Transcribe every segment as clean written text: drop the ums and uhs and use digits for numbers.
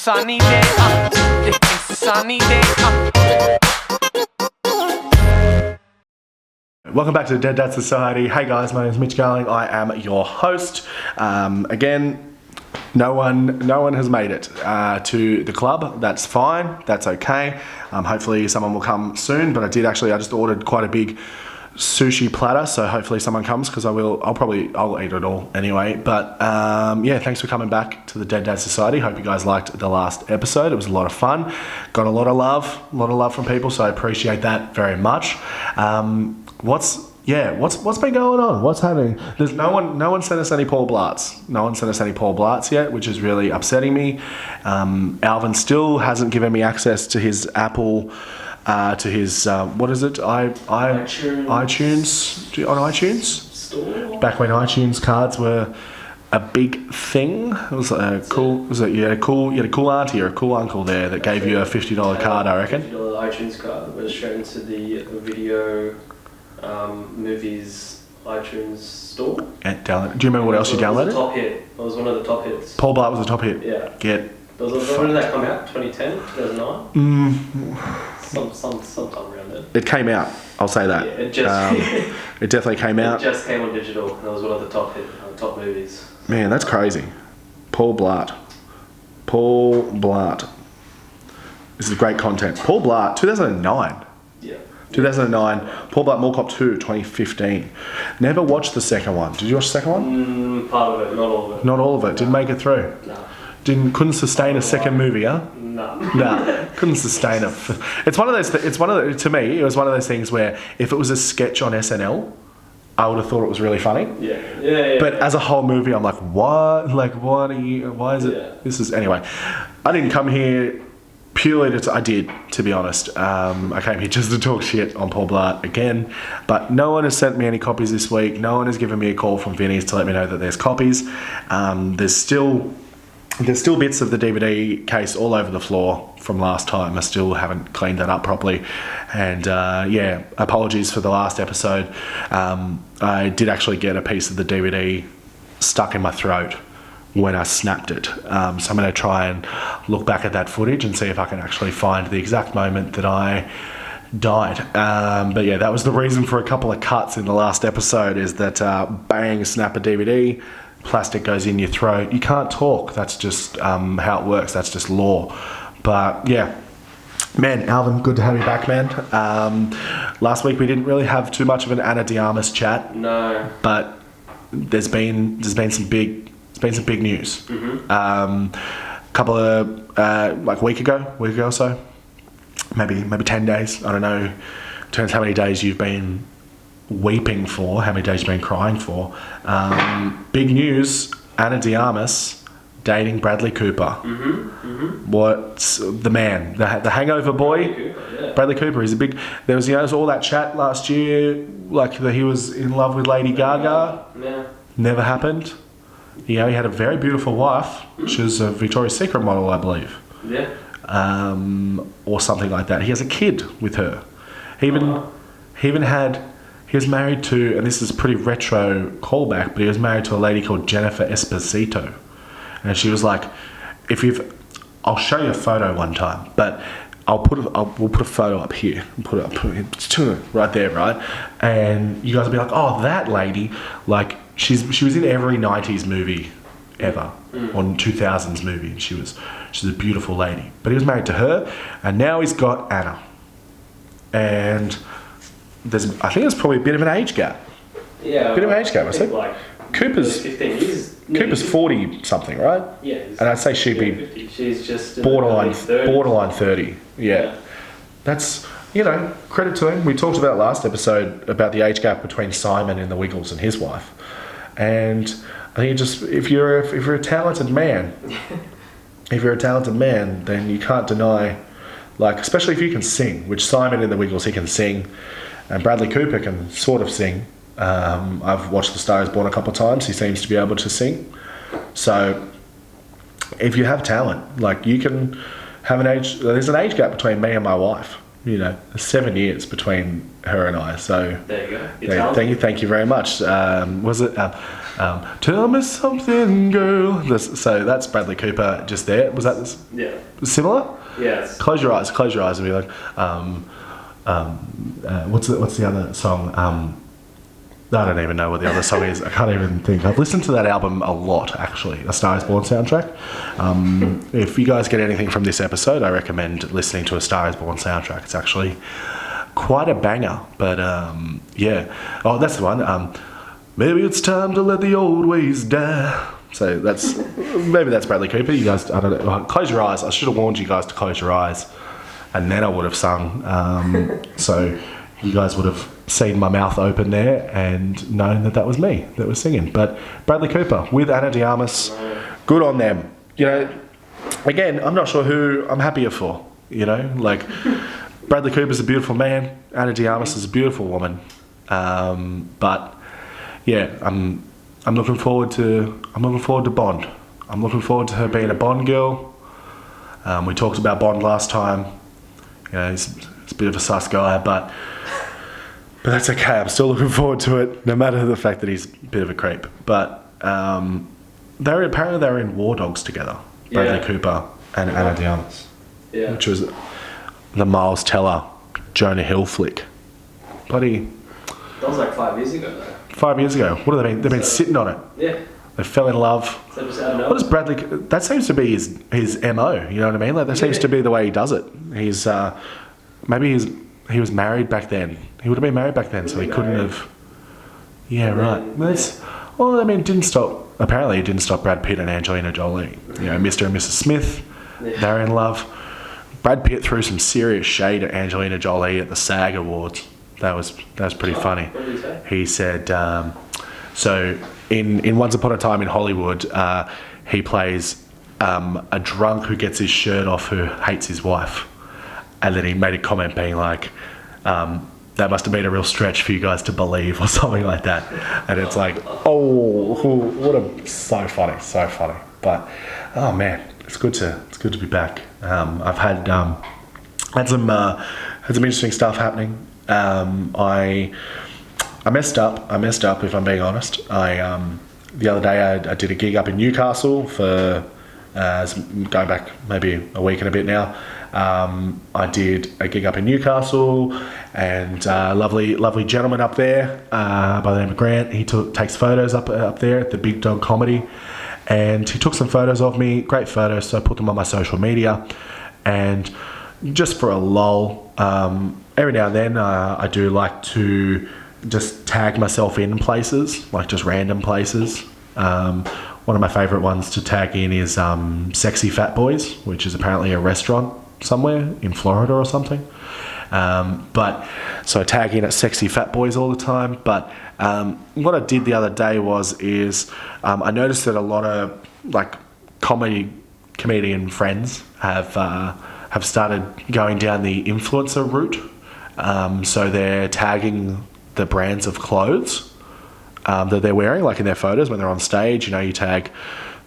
sunny day. It's a sunny day. Welcome back to the Dead Dad Society. Hey guys, my name is Mitch Garling. I am your host. Again, no one has made it to the club. That's fine. That's okay. Hopefully someone will come soon. But I just ordered quite a big sushi platter, so hopefully someone comes, because I'll eat it all anyway. But yeah, thanks for coming back to the Dead Dad Society. Hope you guys liked the last episode. It was a lot of fun. Got a lot of love from people, so I appreciate that very much. What's been going on? What's happening? There's no one sent us any Paul Blarts. No one sent us any Paul Blarts yet, which is really upsetting me. Alvin still hasn't given me access to his Apple, to his what is it? iTunes on iTunes Store. Back when iTunes cards were a big thing. It was cool. You had a cool auntie or a cool uncle there that gave you a $50 card, I reckon. $50 iTunes card that was straight into the video movies iTunes store. And do you remember what else you downloaded? It was a top hit. It was one of the top hits. Paul Blart was a top hit. Yeah. When did that come out? 2010? 2009? Sometime around then. It came out. I'll say that. Yeah, it definitely came out. It just came on digital. And it was one of the top movies. Man, that's crazy. Paul Blart. This is great content. Paul Blart, 2009. Yeah. 2009, Paul Blart Mall Cop 2, 2015. Never watched the second one. Did you watch the second one? Part of it, not all of it. Not all of it. Didn't make it through. No. Couldn't sustain a second movie, huh? No. Couldn't sustain it. To me, it was one of those things where if it was a sketch on SNL, I would have thought it was really funny. Yeah. But as a whole movie, I'm like, what? Like, why is it? Yeah. Anyway, I didn't come here purely to be honest. I came here just to talk shit on Paul Blart again, but no one has sent me any copies this week. No one has given me a call from Vinny's to let me know that there's copies. There's still bits of the DVD case all over the floor from last time. I still haven't cleaned that up properly. And apologies for the last episode. I did actually get a piece of the DVD stuck in my throat when I snapped it. So I'm going to try and look back at that footage and see if I can actually find the exact moment that I died. But yeah, that was the reason for a couple of cuts in the last episode, is that bang, snap a DVD, plastic goes in your throat. You can't talk. That's just how it works. That's just law. But yeah, man, Alvin, good to have you back, man. Last week we didn't really have too much of an Ana de Armas chat. No. But there's been some big news. Mm-hmm. Couple of like week ago or so, maybe 10 days. I don't know. Depends how many days you've been weeping for, how many days you've been crying for. Big news: Ana de Armas dating Bradley Cooper. Mm-hmm. What's the man? The Hangover boy. Bradley Cooper, yeah. Bradley Cooper. He's a big. There was all that chat last year, like that he was in love with Lady Gaga. Yeah. Never happened. He had a very beautiful wife. She was a Victoria's Secret model, I believe. Yeah. Or something like that. He has a kid with her. He was married to, and this is pretty retro callback, but he was married to a lady called Jennifer Esposito. And she was like, I'll show you a photo one time, but we'll put a photo up here. Put it right there, right? And you guys will be like, oh, that lady, like, she was in every 90s movie ever, or 2000s movie. And she's a beautiful lady. But he was married to her, and now he's got Anna. And I think there's probably a bit of an age gap. Yeah. A bit of an age gap, I think. Like Cooper's 15 years. Cooper's 40 something, right? Yeah. And I'd say she'd be 50. She's just borderline 30. Yeah. That's, credit to him. We talked about last episode about the age gap between Simon in the Wiggles and his wife. And I think if you're a talented man, then you can't deny, like, especially if you can sing, which Simon in the Wiggles, he can sing, and Bradley Cooper can sort of sing. I've watched The Star Is Born a couple of times. He seems to be able to sing. So if you have talent, like, you can have there's an age gap between me and my wife. 7 years between her and I. So there you go. thank you very much. Was it Tell me something, girl. So that's Bradley Cooper just there. Was that similar? Yes. Close your eyes and be like, what's the other song? I don't even know what the other song is. I can't even think. I've listened to that album a lot, actually. A Star Is Born soundtrack. If you guys get anything from this episode, I recommend listening to A Star Is Born soundtrack. It's actually quite a banger. But yeah. Oh, that's the one. Maybe it's time to let the old ways die. So maybe that's Bradley Cooper. You guys, I don't know. Close your eyes. I should have warned you guys to close your eyes, and then I would have sung. So you guys would have seen my mouth open there and known that was me that was singing. But Bradley Cooper with Ana de Armas, good on them. You know, again, I'm not sure who I'm happier for. You know, like Bradley Cooper's a beautiful man. Ana de Armas is a beautiful woman. But yeah, I'm looking forward to Bond. I'm looking forward to her being a Bond girl. We talked about Bond last time. You know, he's a bit of a sus guy, but that's okay. I'm still looking forward to it, no matter the fact that he's a bit of a creep. But they were in War Dogs together, Bradley Cooper and Ana de Armas, which was the Miles Teller, Jonah Hill flick. Bloody. That was like 5 years ago, though. 5 years ago. What have they been? They've been sitting on it. Yeah. They fell in love. So just out of nowhere. What does Bradley? That seems to be his MO. You know what I mean? Like that seems to be the way he does it. He's he was married back then. He would have been married back then, so he couldn't have. Yeah, right. It didn't stop. Apparently, it didn't stop Brad Pitt and Angelina Jolie. You know, Mr. and Mrs. Smith. Yeah. They're in love. Brad Pitt threw some serious shade at Angelina Jolie at the SAG Awards. That was pretty funny. What did he say? He said, so in Once Upon a Time in Hollywood, he plays a drunk who gets his shirt off who hates his wife. And then he made a comment being like, that must have been a real stretch for you guys to believe or something like that. And it's like, so funny. But, oh man, it's good to be back. I've had some interesting stuff happening. I messed up if I'm being honest. The other day I did a gig up in Newcastle for going back maybe a week and a bit now. I did a gig up in Newcastle and lovely gentleman up there by the name of Grant. He takes photos up there at the Big Dog Comedy, and he took some photos of me, great photos, so I put them on my social media. And just for a lull, every now and then I do like to just tag myself in places, like just random places. One of my favourite ones to tag in is Sexy Fat Boys, which is apparently a restaurant somewhere in Florida or something. But so I tag in at Sexy Fat Boys all the time. But what I did the other day is I noticed that a lot of like comedian friends have started going down the influencer route. So they're tagging the brands of clothes that they're wearing, like in their photos when they're on stage. You know, you tag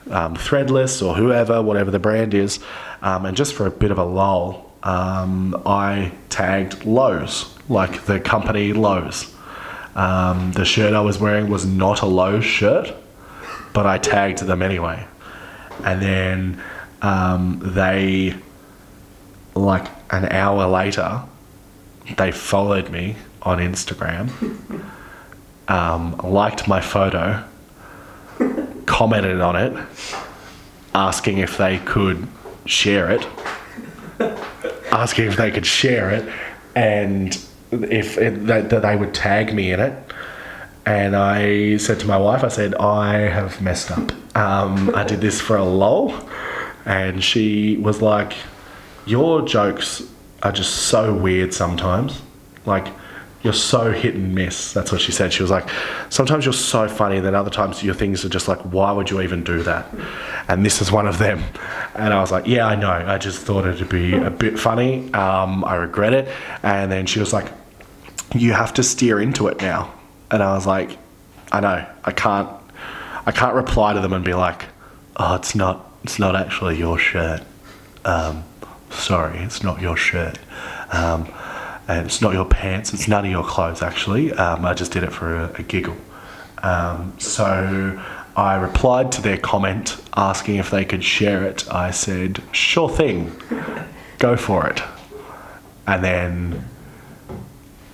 Threadless or whatever the brand is. And just for a bit of a lull, I tagged Lowe's, like the company Lowe's. The shirt I was wearing was not a Lowe's shirt, but I tagged them anyway. And then they, like an hour later, they followed me on Instagram, liked my photo, commented on it, asking if they could share it, and that they would tag me in it. And I said to my wife, I have messed up. I did this for a lull. And she was like, your jokes are just so weird sometimes. Like, you're so hit and miss. That's what she said. She was like, sometimes you're so funny, and then other times your things are just like, why would you even do that? And this is one of them. And I was like, yeah, I know. I just thought it'd be a bit funny. I regret it. And then she was like, you have to steer into it now. And I was like, I know. I can't reply to them and be like, oh, it's not actually your shirt. Sorry, it's not your shirt. And it's not your pants. It's none of your clothes, actually. I just did it for a giggle. So I replied to their comment asking if they could share it. I said, sure thing, go for it. And then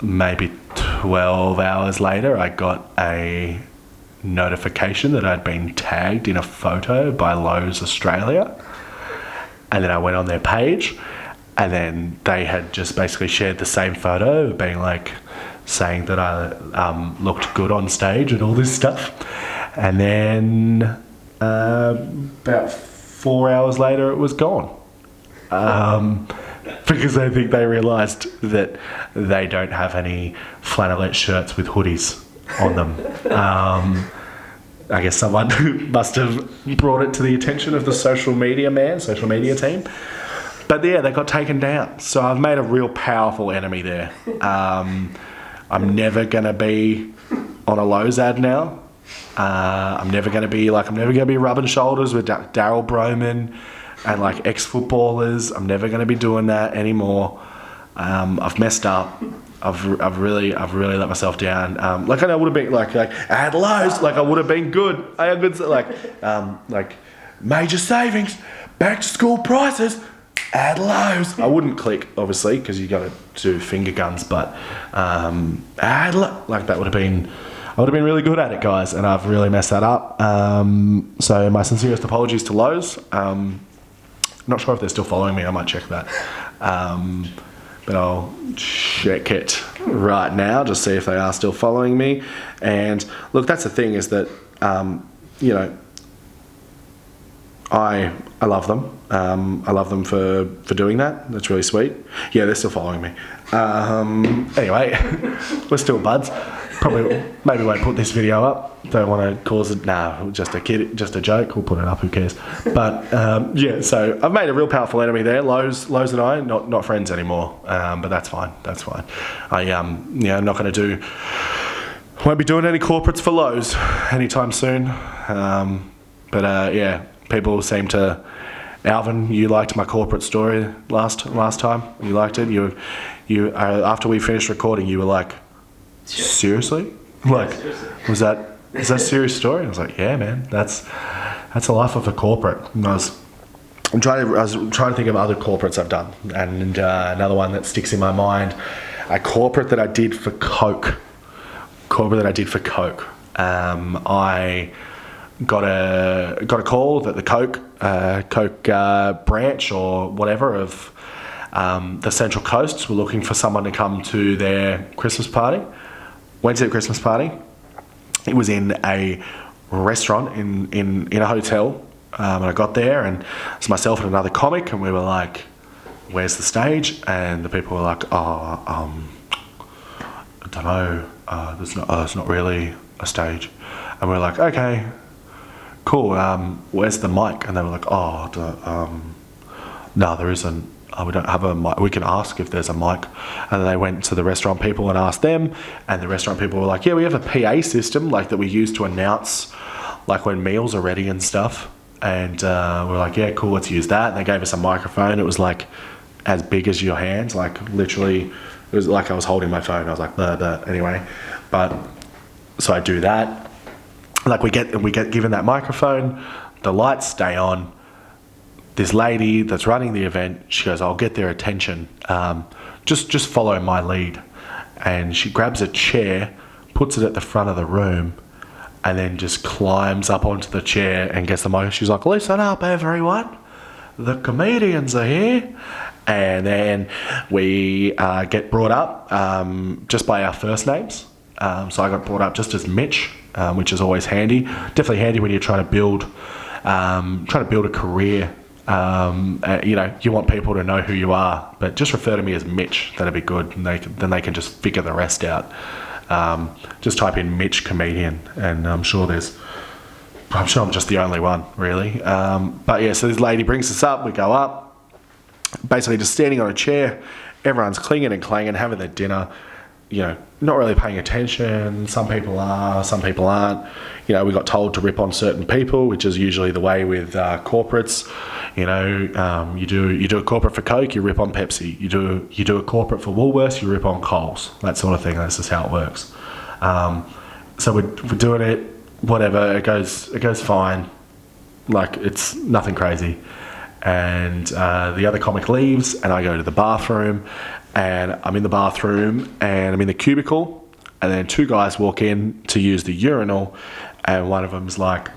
maybe 12 hours later, I got a notification that I'd been tagged in a photo by Lowe's Australia. And then I went on their page, and then they had just basically shared the same photo, being like, saying that I looked good on stage and all this stuff. And then about 4 hours later, it was gone. Because I think they realised that they don't have any flannelette shirts with hoodies on them. I guess someone must have brought it to the attention of the social media team. But yeah, they got taken down. So I've made a real powerful enemy there. I'm never going to be on a Lowe's ad now. I'm never going to be rubbing shoulders with Daryl Broman and like ex-footballers. I'm never going to be doing that anymore. I've messed up. I've really let myself down. Like I would have been like at Lowe's, like I would have been good. I had good like major savings, back to school prices. At Lowe's. I wouldn't click, obviously, because you got to do finger guns, but like that would have been, I would have been really good at it, guys, and I've really messed that up. So my sincerest apologies to Lowe's. Not sure if they're still following me. I might check that. But I'll check it right now, just see if they are still following me. And look, that's the thing, is that, you know, I love them. I love them for doing that. That's really sweet. Yeah, they're still following me. Anyway, we're still buds. Probably, maybe won't put this video up. Don't want to cause it. Nah, just a joke. We'll put it up. Who cares? But yeah, so I've made a real powerful enemy there. Lowe's and I not friends anymore. But that's fine. That's fine. I'm not going to do. Won't be doing any corporates for Lowe's anytime soon. But yeah. People seem to. Alvin, you liked my corporate story last time. You liked it. You after we finished recording, you were like, seriously? Like, is that a serious story? I was like, yeah, man. That's the life of a corporate. And I was trying to think of other corporates I've done, and another one that sticks in my mind, a corporate that I did for Coke. I got a call that the Coke branch or whatever of the Central Coast were looking for someone to come to their Christmas party. Went to the Christmas party. It was in a restaurant in a hotel, and I got there, and it's myself and another comic, and we were like, "Where's the stage?" And the people were like, I don't know. There's not really a stage. And we were like, okay. Cool, where's the mic? And they were like, no, there isn't. We don't have a mic. We can ask if there's a mic. And then they went to the restaurant people and asked them, and the restaurant people were like, yeah, we have a PA system like that we use to announce like when meals are ready and stuff. And we're like, yeah, cool, let's use that. And they gave us a microphone. It was like as big as your hands, like literally, it was like I was holding my phone. I was like, blah, blah. Anyway, but so I do that. Like we get given that microphone, the lights stay on. This lady that's running the event, she goes, I'll get their attention. Just follow my lead. And she grabs a chair, puts it at the front of the room, and then just climbs up onto the chair and gets the mic. She's like, listen up, everyone. The comedians are here. And then we get brought up just by our first names. So I got brought up just as Mitch, which is always handy. Definitely handy when you're trying to build a career. You want people to know who you are, but just refer to me as Mitch. That'd be good, and then they can just figure the rest out. Just type in Mitch comedian, and I'm sure I'm just the only one, really. But yeah, so this lady brings us up. We go up, basically just standing on a chair. Everyone's clinging and clanging, having their dinner. Not really paying attention. Some people are, some people aren't. We got told to rip on certain people, which is usually the way with corporates. You do a corporate for Coke, you rip on Pepsi. You do a corporate for Woolworths, you rip on Coles. That sort of thing. That's just how it works. So we're doing it, whatever. It goes fine. Like, it's nothing crazy. And the other comic leaves, and I go to the bathroom, and I'm in the bathroom, and I'm in the cubicle, and then two guys walk in to use the urinal, and one of them's like,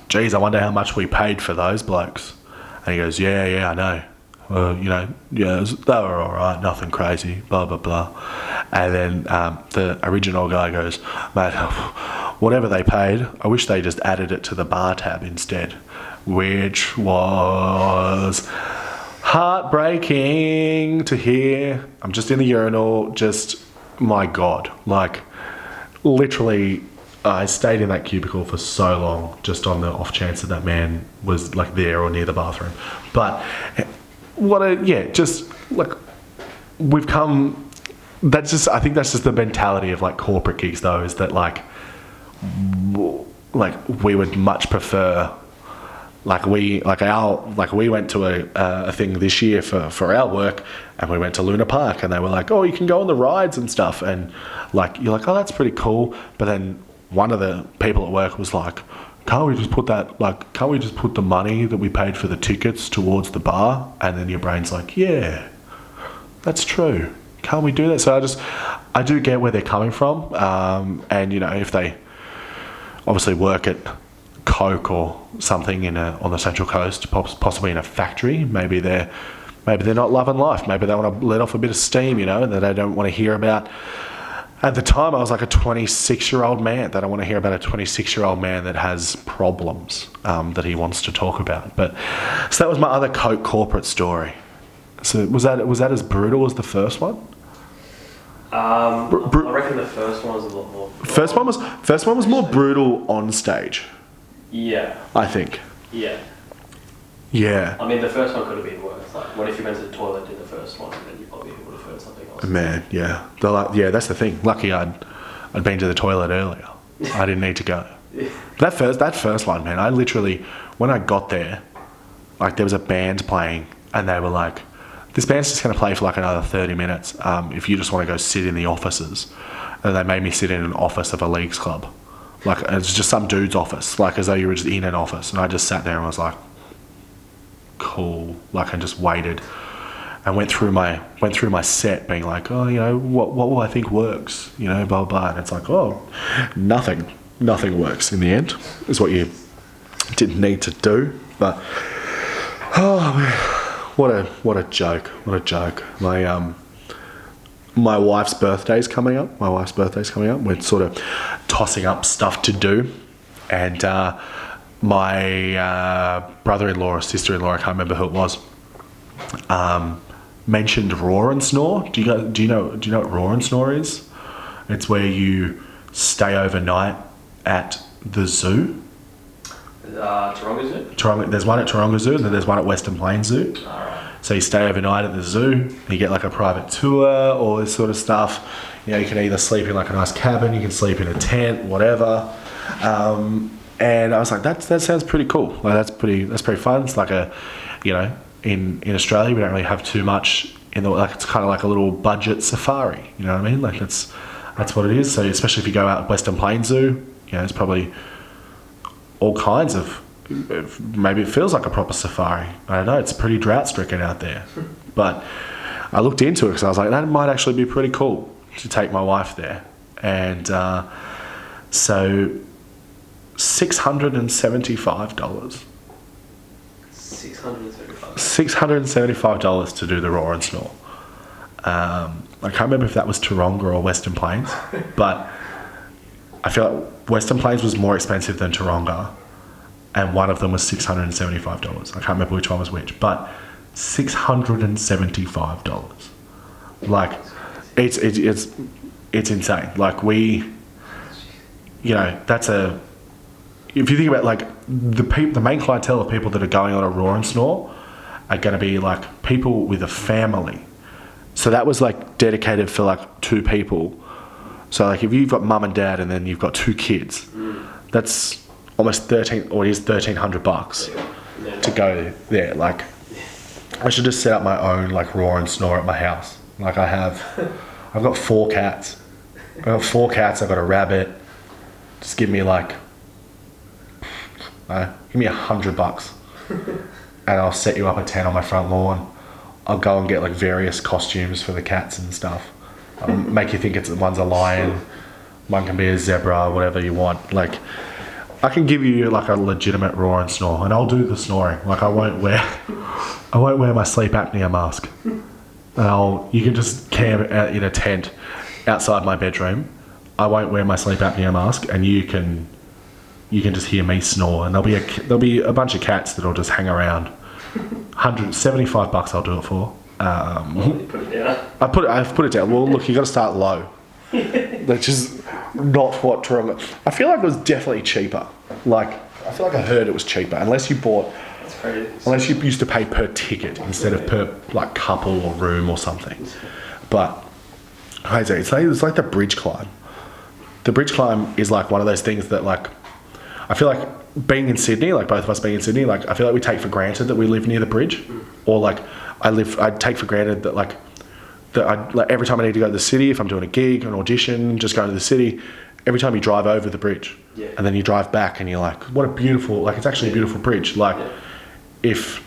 geez, I wonder how much we paid for those blokes. And he goes, yeah, I know. They were all right, nothing crazy, blah, blah, blah. And then the original guy goes, mate, whatever they paid, I wish they just added it to the bar tab instead, which was heartbreaking to hear. I'm just in the urinal, just, my God, like, literally, I stayed in that cubicle for so long, just on the off chance that man was like there or near the bathroom. But just like, we've come. I think that's just the mentality of like corporate gigs, though, is that like we would much prefer. We went to a thing this year for our work, and we went to Luna Park, and they were like, oh, you can go on the rides and stuff, and like, you're like, oh, that's pretty cool. But then one of the people at work was like, can't we just put the money that we paid for the tickets towards the bar? And then your brain's like, yeah, that's true. Can't we do that? So I do get where they're coming from. And if they obviously work at Coke or something on the Central Coast, possibly in a factory, maybe they're not loving life. Maybe they want to let off a bit of steam, and that they don't want to hear about. At the time, I was like a 26-year-old man. That I want to hear about a 26-year-old man that has problems that he wants to talk about. So that was my other Coke corporate story. So was that as brutal as the first one? I reckon the first one was a lot more. First one was more brutal on stage. Yeah. I think. Yeah. Yeah. I mean, the first one could have been worse. Like, what if you went to the toilet in the first one, and then you probably would have heard something else? Man, yeah. That's the thing. Lucky I'd been to the toilet earlier. I didn't need to go. Yeah. That first one, man, I literally, when I got there, like, there was a band playing, and they were like, this band's just going to play for like another 30 minutes if you just want to go sit in the offices. And they made me sit in an office of a leagues club. Like, it's just some dude's office, like as though you were just in an office. And I just sat there and was like, cool. Like, I just waited and went through my set being like, oh, what will I think works? Blah, blah, blah. And it's like, oh, nothing works in the end, is what you didn't need to do. But, oh, man. What a joke. My wife's birthday's coming up. We're sort of tossing up stuff to do. And my brother-in-law or sister-in-law, I can't remember who it was, mentioned Roar and Snore. Do you know what Roar and Snore is? It's where you stay overnight at the zoo. Taronga Zoo? There's one at Taronga Zoo, and then there's one at Western Plains Zoo. Alright. So you stay overnight at the zoo, you get like a private tour, all this sort of stuff. You can either sleep in like a nice cabin, you can sleep in a tent, whatever. And I was like, that sounds pretty cool. Like, that's pretty fun. It's like in Australia we don't really have too much it's kind of like a little budget safari. You know what I mean? Like, that's what it is. So especially if you go out at Western Plains Zoo, it's probably all kinds of, maybe it feels like a proper safari. I don't know, it's pretty drought stricken out there. But I looked into it because I was like, that might actually be pretty cool to take my wife there. And so $675. $675 to do the Roar and Snore. I can't remember if that was Taronga or Western Plains, but I feel like Western Plains was more expensive than Taronga, and one of them was $675. I can't remember which one was which, but $675. Like, it's insane. Like, that's if you think about like the main clientele of people that are going on a Roar and Snore are going to be like people with a family. So that was like dedicated for like two people. So like if you've got mum and dad and then you've got two kids, that's almost $1,300 to go there. Like, I should just set up my own like Roar and Snore at my house. Like, I've got 4 cats. I've got a rabbit. just give me like, give me $100 and I'll set you up a tent on my front lawn. I'll go and get like various costumes for the cats and stuff. I'll make you think one's a lion, one can be a zebra, whatever you want. Like, I can give you like a legitimate roar and snore, and I'll do the snoring. Like, I won't wear my sleep apnea mask. You can just camp in a tent outside my bedroom. I won't wear my sleep apnea mask, and you can just hear me snore, and there'll be a bunch of cats that'll just hang around. $175 I'll do it for. Put it down. I've put it down. Well, look, you got to start low. That's just not what Toronto. I feel like it was definitely cheaper. Like, I feel like I heard it was cheaper, unless you used to pay per ticket instead of per like couple or room or something. But it's like the bridge climb. The bridge climb is like one of those things that, like, I feel like being in Sydney, like both of us being in Sydney, like I feel like we take for granted that we live near the bridge, or like I take for granted that like every time I need to go to the city, if I'm doing a gig, an audition, just going to the city, every time you drive over the bridge, and then you drive back and you're like, what a beautiful, like, it's actually a beautiful bridge. Like, if,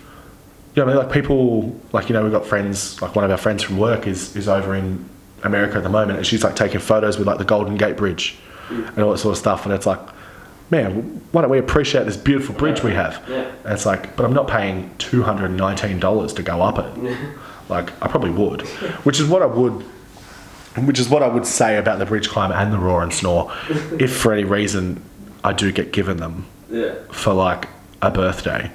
you know, I mean, like, people, like, you know, we've got friends, like one of our friends from work is over in America at the moment, and she's like taking photos with like the Golden Gate Bridge and all that sort of stuff, and it's like, man, why don't we appreciate this beautiful bridge we have? And it's like, but I'm not paying $219 to go up it. Like, I probably would, which is what I would say about the bridge climb and the roar and snore, if for any reason I do get given them for like a birthday,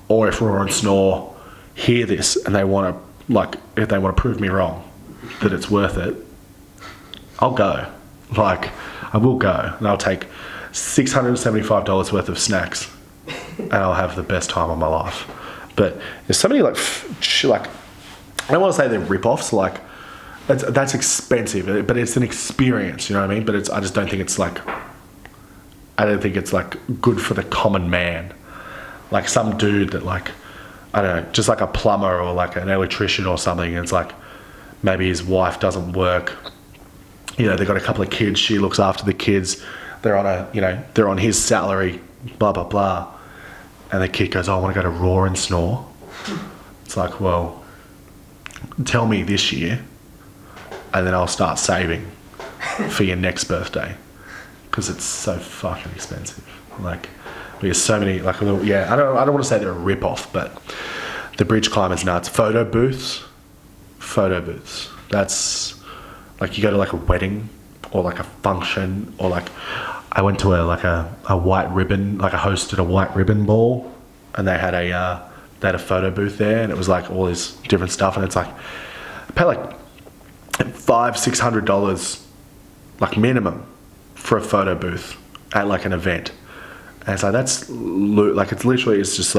or if roar and snore hear this and they want to, like, if they want to prove me wrong that it's worth it, I'll go. Like, I will go, and I'll take $675 worth of snacks, and I'll have the best time of my life. But there's so many like I don't want to say they're rip-offs, like that's expensive, but it's an experience, you know what I mean? But I just don't think it's like, I don't think it's like good for the common man. Like some dude that, like, I don't know, just like a plumber or like an electrician or something, and it's like maybe his wife doesn't work, you know, they've got a couple of kids, she looks after the kids, they're on his salary, blah blah blah, and the kid goes, oh, I want to go to roar and snore. It's like, well, tell me this year, and then I'll start saving for your next birthday, because it's so fucking expensive. Like, there's so many, like, I don't want to say they're a rip-off, but the bridge climb is nuts. Photo booths, that's like, you go to like a wedding or like a function, or like I went to a white ribbon, like I hosted a white ribbon ball, and they had a photo booth there, and it was like all this different stuff, and it's like I pay like $500-600 like minimum for a photo booth at like an event, and it's like, that's like, it's literally, it's just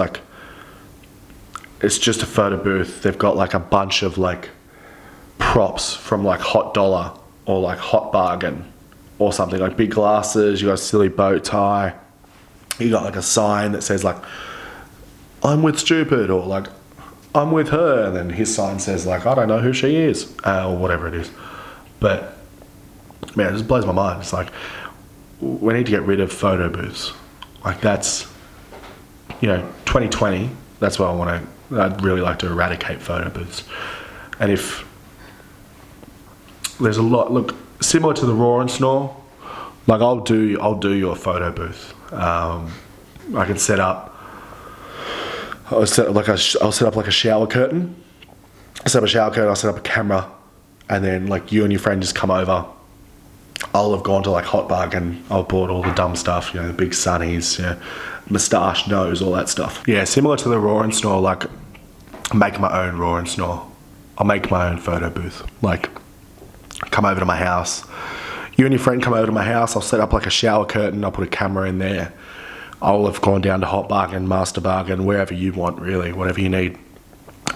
a photo booth. They've got like a bunch of like props from like Hot Dollar or like Hot Bargain or something, like big glasses, you got a silly bow tie, you got like a sign that says like, I'm with Stupid, or like, I'm with her, and then his sign says like, I don't know who she is, or whatever it is. But man, it just blows my mind. It's like, we need to get rid of photo booths. Like, that's, you know, 2020, that's what I'd really like to eradicate photo booths. And if there's a lot, look, similar to the roar and snore, like I'll do your photo booth. I can set up, I'll set up like a shower curtain. I'll set up a shower curtain, I'll set up a camera, and then like you and your friend just come over. I'll have gone to like Hot Bargain, I'll bought all the dumb stuff, you know, the big sunnies, yeah, moustache, nose, all that stuff. Yeah, similar to the roar and snore, like make my own roar and snore. I'll make my own photo booth. Like, come over to my house. You and your friend come over to my house, I'll set up like a shower curtain, I'll put a camera in there. I'll have gone down to Hot Bargain, Master Bargain, wherever you want, really, whatever you need.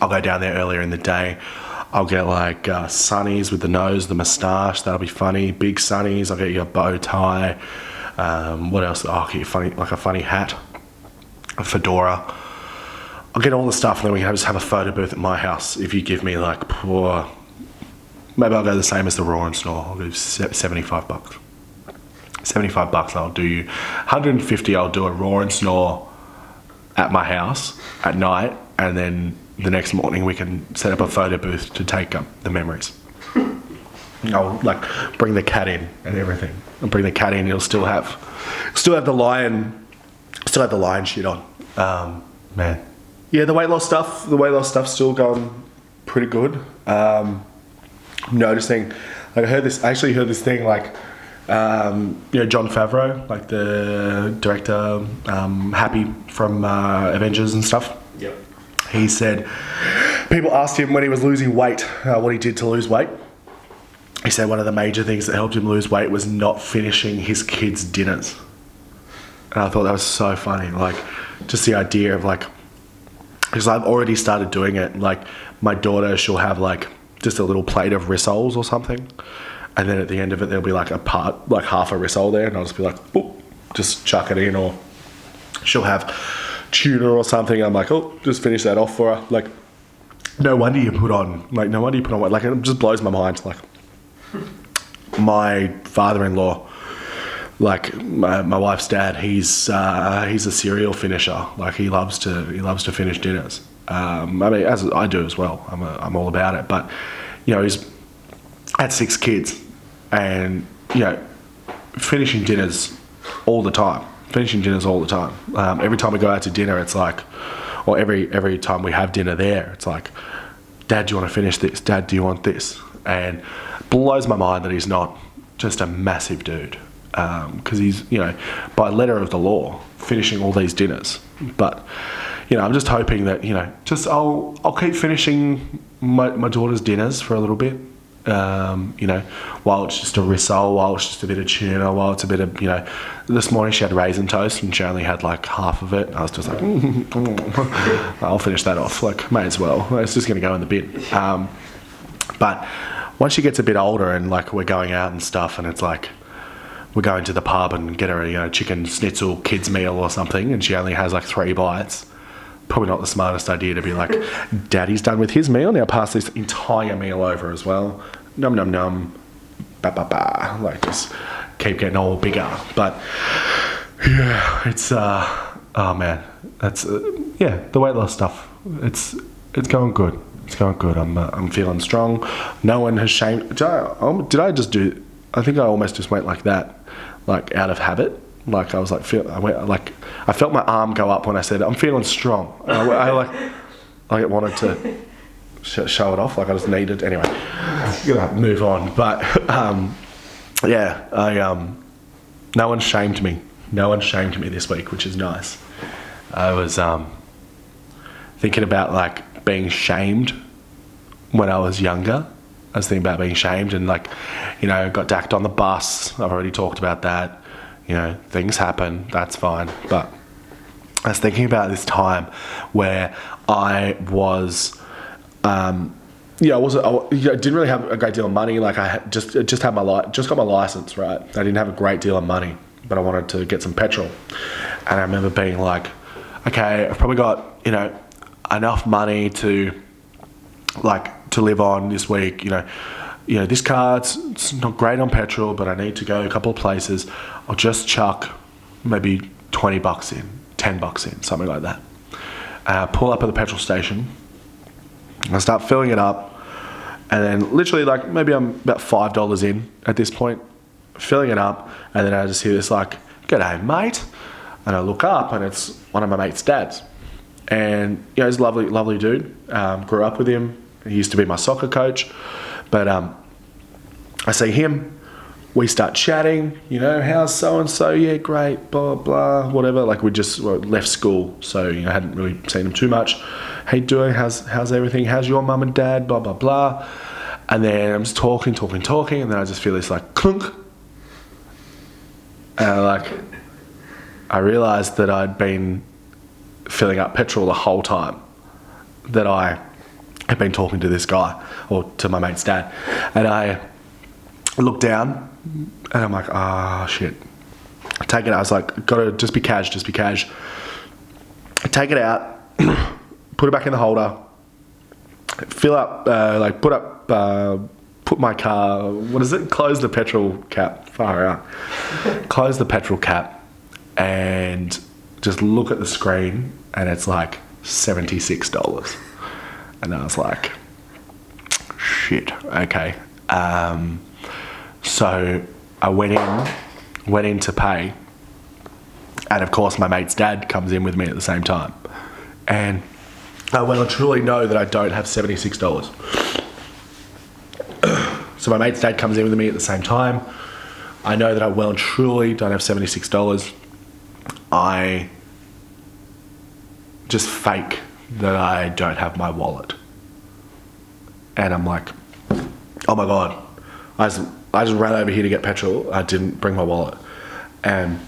I'll go down there earlier in the day. I'll get like sunnies with the nose, the moustache, that'll be funny. Big sunnies, I'll get you a bow tie. What else? Oh, I'll get you a funny hat, a fedora. I'll get all the stuff, and then we can just have a photo booth at my house. If you give me like, maybe I'll go the same as the roar and snore. I'll do $75. $75 I'll do you. $150 I'll do a roar and snore at my house at night, and then the next morning we can set up a photo booth to take up the memories. I'll like bring the cat in and everything. I'll bring the cat in. It'll still have the lion shit on. Man, yeah, the weight loss stuff's still going pretty good. I'm noticing, like I actually heard this thing, like Jon Favreau, like the director, Happy from Avengers and stuff. Yep. He said people asked him when he was losing weight what he did to lose weight. He said one of the major things that helped him lose weight was not finishing his kids' dinners. And I thought that was so funny, like just the idea of like, because I've already started doing it. Like my daughter, she'll have like just a little plate of rissoles or something, and then at the end of it there'll be like half a rissole there, and I'll just be like, oh, just chuck it in. Or she'll have tuna or something, I'm like, oh, just finish that off for her. Like no wonder you put on weight. Like it just blows my mind. Like my father-in-law, like my wife's dad, he's a cereal finisher. Like he loves to finish dinners. I mean, as I do as well. I'm all about it. But he's had 6 kids, and finishing dinners all the time. Every time we go out to dinner, it's like, or every time we have dinner there, it's like, Dad, do you want to finish this? Dad, do you want this? And blows my mind that he's not just a massive dude, because he's by letter of the law finishing all these dinners. But I'm just hoping that I'll keep finishing my daughter's dinners for a little bit, while it's just a rissole, while it's just a bit of tuna, while it's a bit of this morning she had raisin toast and she only had like half of it. I was just like I'll finish that off, like may as well, it's just going to go in the bin. But once she gets a bit older and like we're going out and stuff, and it's like we're going to the pub and get her a chicken schnitzel kids meal or something, and she only has like 3 bites, probably not the smartest idea to be like, Daddy's done with his meal, now pass this entire meal over as well. Num num num, ba ba ba. Like just keep getting all bigger. But yeah, it's oh man, that's the weight loss stuff. It's going good. It's going good. I'm feeling strong. No one has shamed. Did I just do? I think I almost just went like that, like out of habit. Like I was like, I felt my arm go up when I said I'm feeling strong. And I wanted to show it off. Like I just needed. Anyway, gonna move on. But no one shamed me. No one shamed me this week, which is nice. I was thinking about like being shamed when I was younger. I was thinking about being shamed and got dacked on the bus. I've already talked about that. Things happen, that's fine. But I was thinking about this time where I was, I didn't really have a great deal of money. Like I just got my license, right? I didn't have a great deal of money, but I wanted to get some petrol. And I remember being like, okay, I've probably got, enough money to live on this week. This car, it's not great on petrol, but I need to go a couple of places. I'll just chuck maybe $20 in, $10 in, something like that. And I pull up at the petrol station. I start filling it up, and then literally maybe I'm about $5 in at this point, filling it up, and then I just hear this like, "G'day, mate," and I look up, and it's one of my mate's dads. And he's a lovely dude. Grew up with him. He used to be my soccer coach. But I see him. We start chatting. How's so and so? Yeah, great. Blah blah. Whatever. Like we just left school, so I hadn't really seen him too much. How you doing? How's everything? How's your mum and dad? Blah blah blah. And then I'm just talking, and then I just feel this like clunk. And I realised that I'd been filling up petrol the whole time that I had been talking to this guy, or to my mate's dad. And I look down and I'm like, shit. I take it out. I was like, gotta just be cash. I take it out, put it back in the holder, fill up, put put my car, what is it? Close the petrol cap. Far out. Close the petrol cap and just look at the screen and it's like $76. And I was like, shit, okay. So I went in to pay, and of course my mate's dad comes in with me at the same time. And I well and truly know that I don't have $76. So my mate's dad comes in with me at the same time. I know that I well and truly don't have $76. I just fake that I don't have my wallet. And I'm like, oh my God, I just ran over here to get petrol. I didn't bring my wallet. And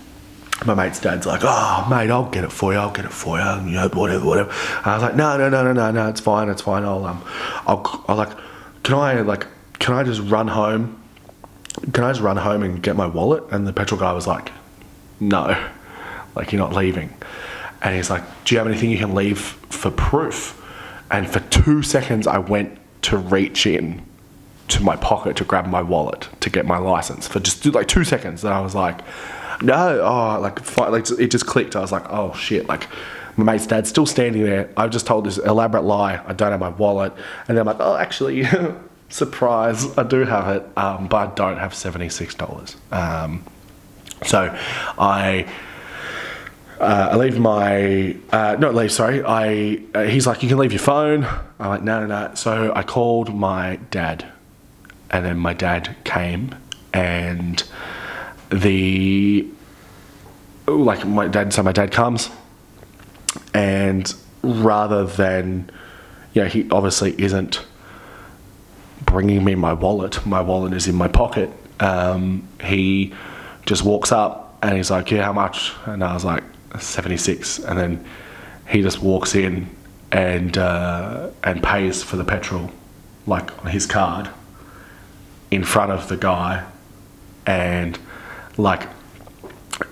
my mate's dad's like, oh mate, I'll get it for you, you know, whatever. And I was like, no, it's fine. I'll like, can I just run home? Can I just run home and get my wallet? And the petrol guy was like, no, like you're not leaving. And he's like, do you have anything you can leave for proof? And for 2 seconds, I went to reach in to my pocket to grab my wallet to get my license for just like 2 seconds. And I was like, no, like it just clicked. I was like, oh shit, like my mate's dad's still standing there. I've just told this elaborate lie. I don't have my wallet. And then I'm like, oh, actually, surprise, I do have it, but I don't have $76. So I leave my, he's like, you can leave your phone. I'm like, no. So I called my dad, and then my dad came, and my dad comes, and rather than, he obviously isn't bringing me my wallet is in my pocket, he just walks up and he's like, yeah, how much? And I was like, 76. And then he just walks in and pays for the petrol, like on his card, in front of the guy, and like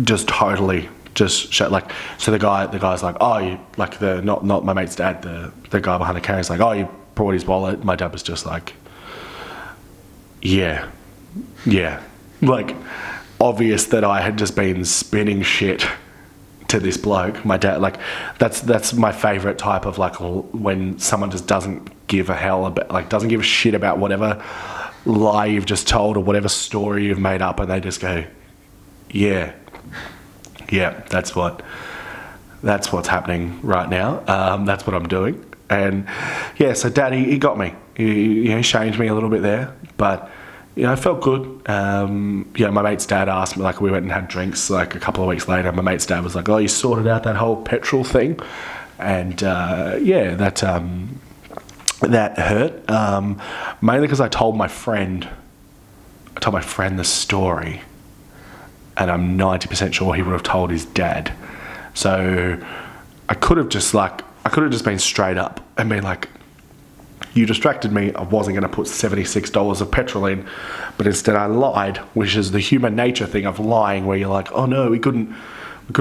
just totally just shut, like, so the guy's like, oh, you, like not my mate's dad, the guy behind the counter is like, oh, you brought his wallet. My dad was just like, yeah, like obvious that I had just been spinning shit to this bloke. My dad, like, that's my favorite type of, like, when someone just doesn't give a hell about, like, doesn't give a shit about whatever lie you've just told or whatever story you've made up, and they just go, yeah, that's what's happening right now. That's what I'm doing. And yeah, so Dad, he got me. He shamed me a little bit there, but I felt good. My mate's dad asked me, like, we went and had drinks like a couple of weeks later. My mate's dad was like, oh, you sorted out that whole petrol thing? And that hurt. Mainly because I told my friend the story, and I'm 90% sure he would have told his dad. So I could have just been straight up and been like, you distracted me. I wasn't going to put $76 of petrol in, but instead I lied, which is the human nature thing of lying, where you're like, oh no, we couldn't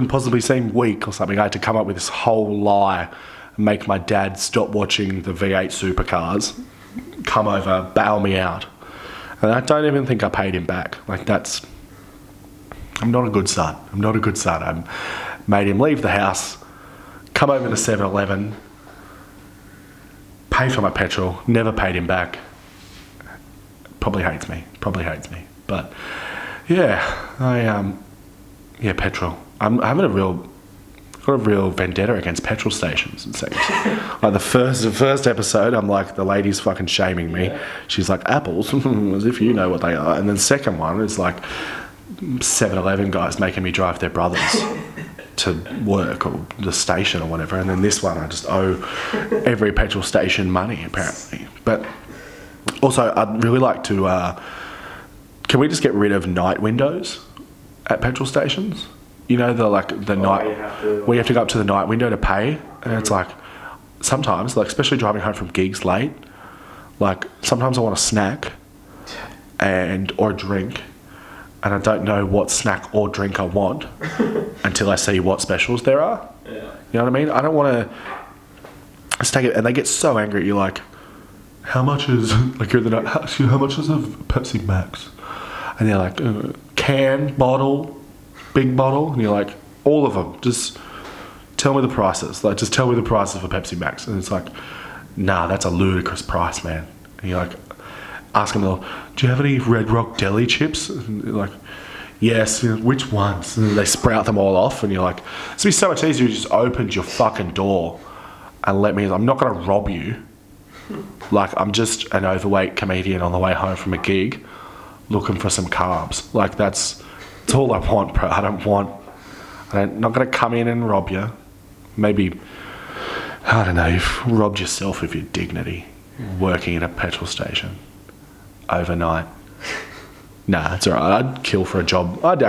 possibly seem weak or something. I had to come up with this whole lie and make my dad stop watching the V8 supercars, come over, bail me out. And I don't even think I paid him back. Like, I'm not a good son. I made him leave the house, come over to 7-Eleven, pay for my petrol, never paid him back. Probably hates me. But yeah, petrol. I'm having a real vendetta against petrol stations, it seems. Like the first episode, I'm like, the lady's fucking shaming me. Yeah. She's like, apples, as if you know what they are. And then the second one is like 7-Eleven guys making me drive their brothers to work or the station or whatever. And then this one, I just owe every petrol station money, apparently. But also, I'd really like to, can we just get rid of night windows at petrol stations? The night, where you have to go up to the night window to pay. And it's like, sometimes, like, especially driving home from gigs late, like, sometimes I want a snack or a drink, and I don't know what snack or drink I want until I see what specials there are. Yeah. You know what I mean? I don't want to take it, and they get so angry at you, like, how much is, like, you're the night, how much is a Pepsi Max? And they're like, can, bottle, big bottle, and you're like, all of them, just tell me the prices. Like, just tell me the prices for Pepsi Max. And it's like, nah, that's a ludicrous price, man. And you're like, ask them, do you have any Red Rock Deli chips? And they're like, yes. Which ones? And they sprout them all off, and you're like, it'd be so much easier if you just opened your fucking door and let me, I'm not going to rob you. Like, I'm just an overweight comedian on the way home from a gig looking for some carbs. Like, that's all I want, bro. I'm not going to come in and rob you. Maybe, I don't know, you've robbed yourself of your dignity working at a petrol station overnight. Nah, it's alright. I'd kill for a job. I'd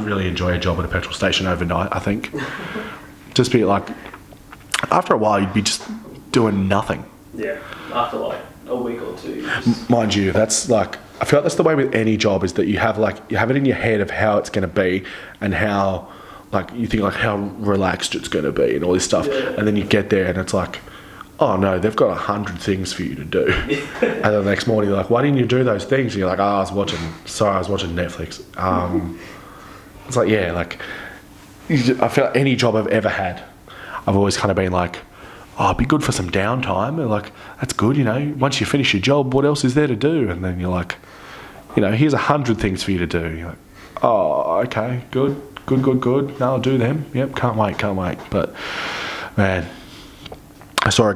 really enjoy a job at a petrol station overnight, I think. Just be like, after a while, you'd be just doing nothing. Yeah, after like a week or two. Mind you, that's like, I feel like that's the way with any job, is that you have it in your head of how it's going to be and how, like, you think like how relaxed it's going to be and all this stuff. Yeah. And then you get there and it's like, oh no, they've got 100 things for you to do. And then the next morning you're like, why didn't you do those things? And you're like, I was watching Netflix. It's like, yeah, like, I feel like any job I've ever had, I've always kind of been like, oh, it'd be good for some downtime. And like, that's good, you know, once you finish your job, what else is there to do? And then you're like, you know, here's 100 things for you to do. You're like, oh, okay, good. No, I'll do them. Yep, can't wait. But man, I saw a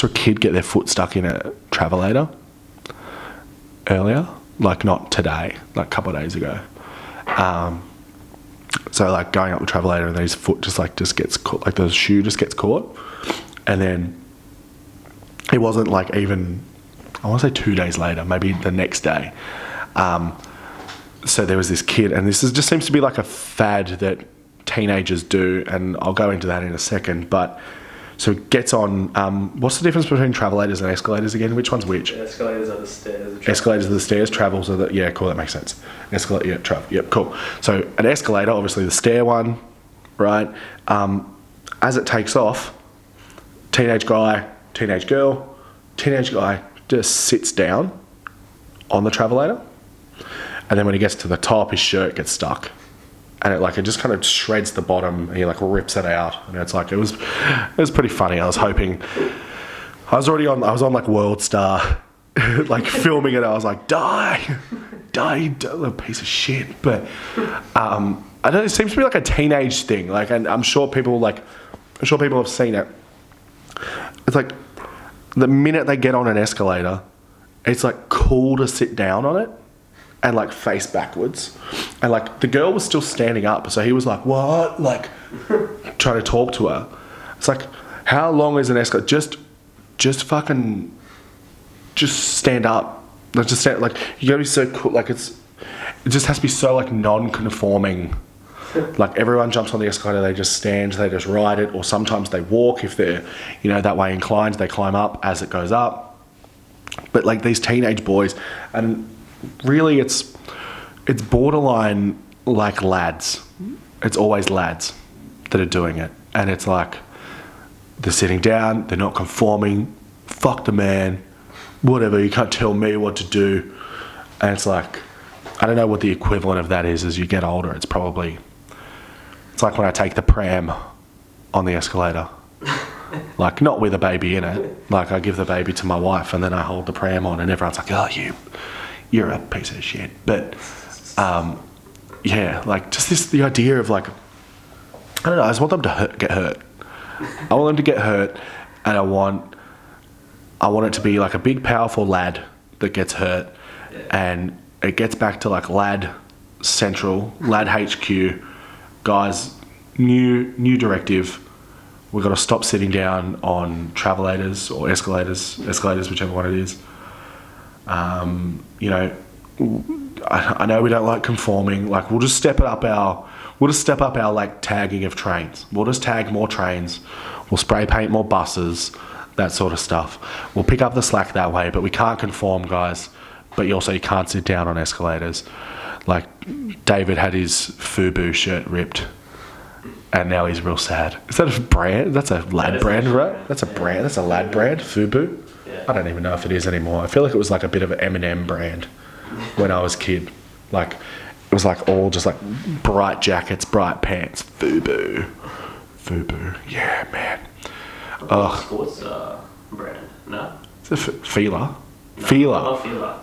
kid get their foot stuck in a travelator earlier, like not today, like a couple of days ago. So like going up the travelator and then his foot just gets caught, like the shoe just gets caught. And then it wasn't like even, I want to say 2 days later, maybe the next day. So there was this kid, and just seems to be like a fad that teenagers do, and I'll go into that in a second. But so it gets on, what's the difference between travelators and escalators again? Which one's which? Escalators are the stairs. Escalators are the stairs, travels are the, yeah, cool, that makes sense. Escalator, yeah, yep, cool. So an escalator, obviously the stair one, right? As it takes off, teenage guy, teenage girl, teenage guy just sits down on the travelator. And then when he gets to the top, his shirt gets stuck. And it just kind of shreds the bottom, and he like rips it out. And it's like, it was pretty funny. I was hoping, I was on like World Star, like filming it. I was like, die, you little piece of shit. But I don't know, it seems to be like a teenage thing. Like, and I'm sure people have seen it. It's like, the minute they get on an escalator, it's like cool to sit down on it and like face backwards. And like the girl was still standing up, so he was like, what? Like trying to talk to her. It's like, how long is an escalator? Just fucking stand up. Like just stand, like you gotta be so cool. Like it just has to be so like non-conforming. Like everyone jumps on the escalator, they just stand, they just ride it, or sometimes they walk if they're, you know, that way inclined, they climb up as it goes up. But like these teenage boys, and really it's borderline like lads. It's always lads that are doing it. And it's like, they're sitting down, they're not conforming, fuck the man, whatever, you can't tell me what to do. And it's like, I don't know what the equivalent of that is as you get older. It's like when I take the pram on the escalator. Like, not with a baby in it. Like, I give the baby to my wife and then I hold the pram on and everyone's like, oh, you're a piece of shit. But, yeah, like, just the idea of like, I don't know, I just want them to get hurt. I want them to get hurt, and I want it to be like a big, powerful lad that gets hurt, and it gets back to like lad central, lad HQ, guys, new directive. We've got to stop sitting down on travelators or escalators, whichever one it is. You know, I know we don't like conforming. Like, we'll just step up our like tagging of trains. We'll just tag more trains. We'll spray paint more buses, that sort of stuff. We'll pick up the slack that way, but we can't conform, guys. But you can't sit down on escalators. Like, David had his FUBU shirt ripped And now he's real sad. Is that a brand? That's a lad brand, right? That's a brand. That's a lad brand. Fubu. Yeah. I don't even know if it is anymore. I feel like it was like a bit of an M&M brand when I was a kid. Like it was like all just like bright jackets, bright pants. Fubu. Yeah, man. Sports brand. No. Is it Fila? No, Fila. not Fila.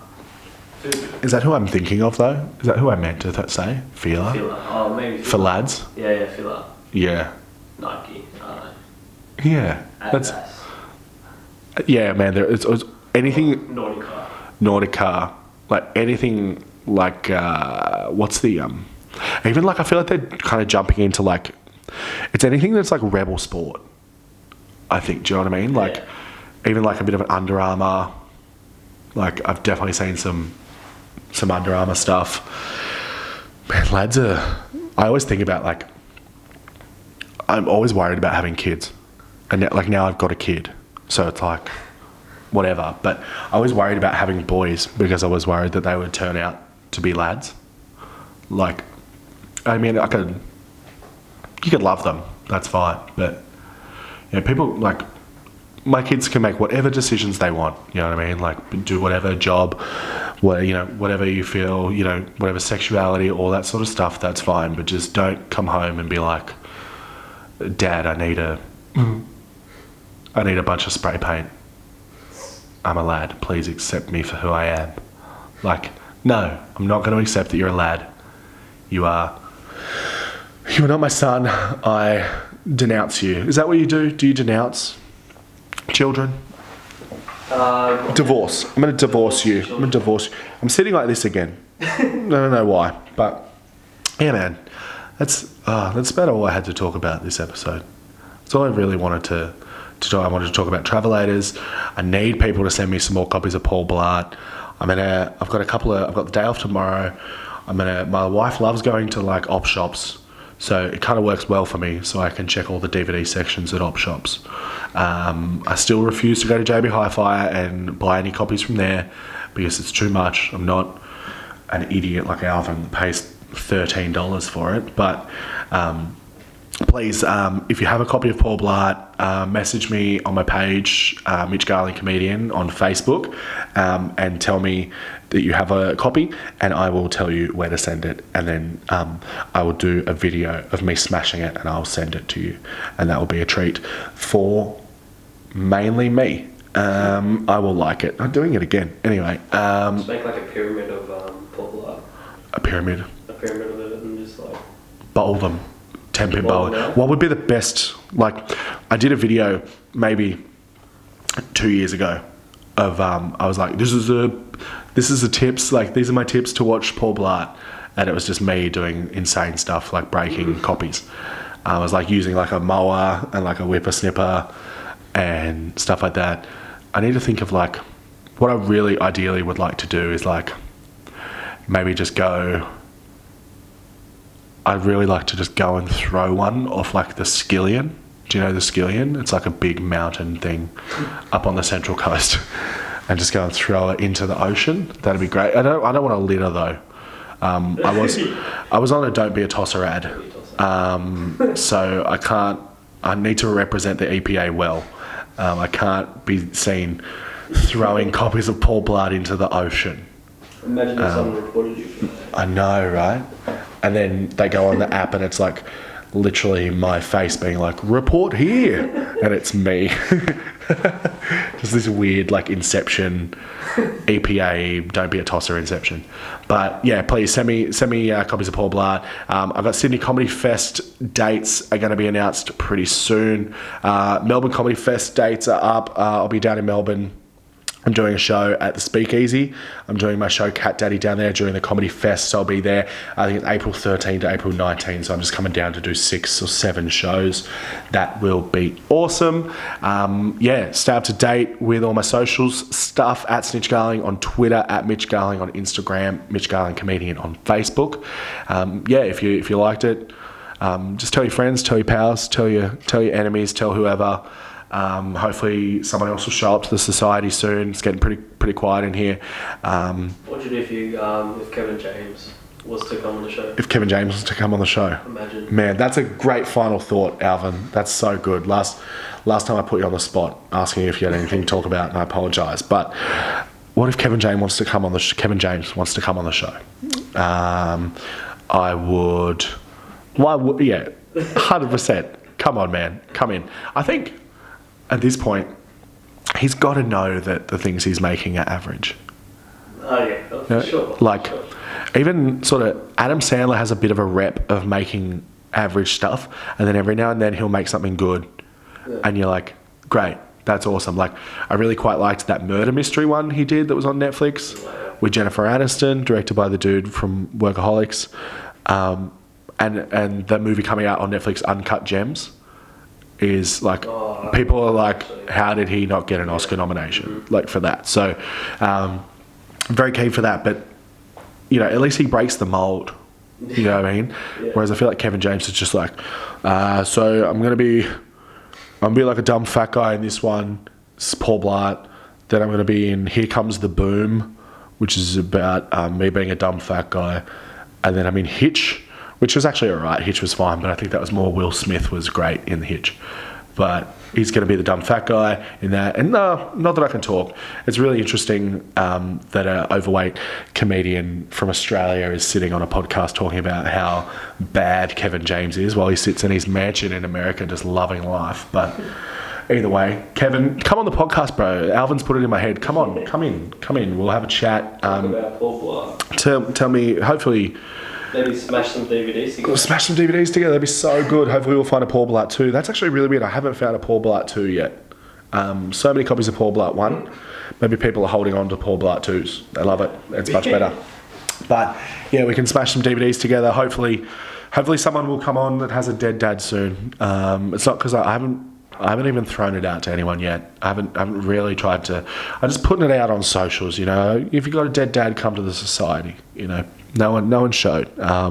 Fubu. Is that who I'm thinking of though? Is that who I meant to say? Fila. Fila. Oh, maybe. For Fila. lads. Yeah, Fila. Yeah. Nike. I don't know. Yeah. That's. Adidas. Yeah, man. It's anything. Nautica. Like anything like what's the even like I feel like they're kind of jumping into like it's anything that's like rebel sport. I think. Do you know what I mean? Like even like a bit of an Under Armour. Like I've definitely seen some Under Armour stuff. Man, lads are. I always think about like. I'm always worried about having kids, and now I've got a kid, so it's like. Whatever, but I was worried about having boys because I was worried that they would turn out to be lads. Like, I mean, you could love them, that's fine, but people like my kids can make whatever decisions they want. You know what I mean? Like, do whatever job, whatever you feel, whatever sexuality, all that sort of stuff. That's fine, but just don't come home and be like, "Dad, I need a bunch of spray paint. I'm a lad. Please accept me for who I am." Like, no, I'm not going to accept that you're a lad. You are not my son. I denounce you. Is that what you do? Do you denounce children? Divorce. I'm going to divorce you. I'm going to divorce you. I'm sitting like this again. I don't know why, but yeah, man. That's about all I had to talk about this episode. That's all I really wanted to do. I wanted to talk about Travelators. I need people to send me some more copies of Paul Blart. I've got the day off tomorrow. My wife loves going to like op shops, so it kind of works well for me, so I can check all the DVD sections at op shops. I still refuse to go to JB Hi-Fi and buy any copies from there because it's too much. I'm not an idiot like Alvin that pays $13 for it, but please, if you have a copy of Paul Blart, message me on my page, Mitch Garling Comedian, on Facebook, and tell me that you have a copy, and I will tell you where to send it, and then I will do a video of me smashing it, and I'll send it to you, and that will be a treat for mainly me. I will like it. I'm doing it again. Anyway. Just make like a pyramid of Paul Blart. A pyramid. A pyramid of it, and just like... Bowl them. 10-pin bowling. What would be the best? Like, I did a video maybe 2 years ago of I was like, this is the tips. Like, these are my tips to watch Paul Blart, and it was just me doing insane stuff like breaking copies. I was like using like a mower and like a whippersnipper and stuff like that. I need to think of like what I really ideally would like to do is like maybe just go. I'd really like to just go and throw one off like the Skillion. Do you know the Skillion? It's like a big mountain thing up on the Central Coast, and just go and throw it into the ocean. That'd be great. I don't want to litter though. I was on a Don't Be a Tosser ad, so I can't. I need to represent the EPA well. I can't be seen throwing copies of Paul Blart into the ocean. Imagine if someone reported you for that. I know, right? And then they go on the app and it's like literally my face being like, report here. And it's me. Just this weird like Inception, EPA, Don't Be a Tosser Inception. But yeah, please send me copies of Paul Blart. I've got Sydney Comedy Fest dates are going to be announced pretty soon. Melbourne Comedy Fest dates are up. I'll be down in Melbourne. I'm doing a show at the Speakeasy. I'm doing my show Cat Daddy down there during the Comedy Fest, so I'll be there. I think it's April 13 to April 19, so I'm just coming down to do 6 or 7 shows. That will be awesome. Stay up to date with all my socials stuff at Snitch Garling on Twitter, at Mitch Garling on Instagram, Mitch Garling Comedian on Facebook. If you liked it, just tell your friends, tell your pals, tell your enemies, tell whoever. Hopefully someone else will show up to the society soon. It's getting pretty quiet in here. What would you do if Kevin James was to come on the show. If Kevin James was to come on the show. Imagine. Man, that's a great final thought, Alvin. That's so good. Last time I put you on the spot asking if you had anything to talk about, and I apologise. But what if Kevin James wants to come on the show? I would. Why would? Yeah, 100%. Come on, man. Come in. I think at this point, he's got to know that the things he's making are average. Oh yeah, for sure. Like, sure. even sort of Adam Sandler has a bit of a rep of making average stuff, and then every now and then he'll make something good, and you're like, great, that's awesome. Like, I really quite liked that murder mystery one he did that was on Netflix with Jennifer Aniston, directed by the dude from Workaholics, and the movie coming out on Netflix, Uncut Gems, is like, people are like, how did he not get an Oscar nomination like for that? So very keen for that, but you know, at least he breaks the mold. You know what I mean? Yeah. Whereas I feel like Kevin James is just like, so I'm gonna be like a dumb fat guy in this one, Paul Blart. Then I'm gonna be in Here Comes the Boom, which is about me being a dumb fat guy, and then I'm in Hitch, which was actually alright. Hitch was fine, but I think that was more Will Smith was great in the Hitch. But he's going to be the dumb fat guy in that. And no, not that I can talk. It's really interesting that an overweight comedian from Australia is sitting on a podcast talking about how bad Kevin James is while he sits in his mansion in America just loving life. But either way, Kevin, come on the podcast, bro. Alvin's put it in my head. Come on, come in. We'll have a chat. Talk about Paul Blart. Tell me, hopefully... Maybe smash some DVDs together. Smash some DVDs together. That'd be so good. Hopefully we'll find a Paul Blart 2. That's actually really weird. I haven't found a Paul Blart 2 yet. So many copies of Paul Blart 1. Maybe people are holding on to Paul Blart 2s. They love it. It's much better. But yeah, we can smash some DVDs together. Hopefully someone will come on that has a dead dad soon. It's not because I haven't even thrown it out to anyone yet. I haven't really tried to. I'm just putting it out on socials, you know. If you've got a dead dad, come to the society, you know. No one showed. I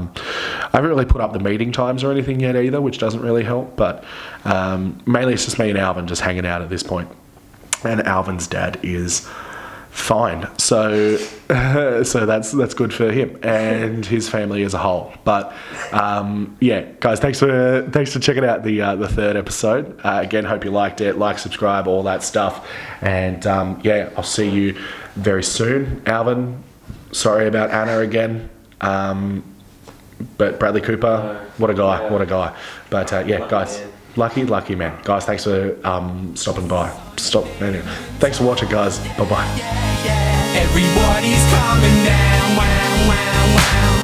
haven't really put up the meeting times or anything yet either, which doesn't really help. But mainly it's just me and Alvin just hanging out at this point. And Alvin's dad is fine, so that's good for him and his family as a whole. But yeah, guys, thanks for checking out the third episode. Again, hope you liked it. Like, subscribe, all that stuff. And yeah, I'll see you very soon. Alvin, sorry about Anna again. But Bradley Cooper, what a guy. But yeah, guys, lucky man. Guys, thanks for stopping by. Anyway, thanks for watching, guys. Bye bye. Everybody's coming down. Wow, wow, wow.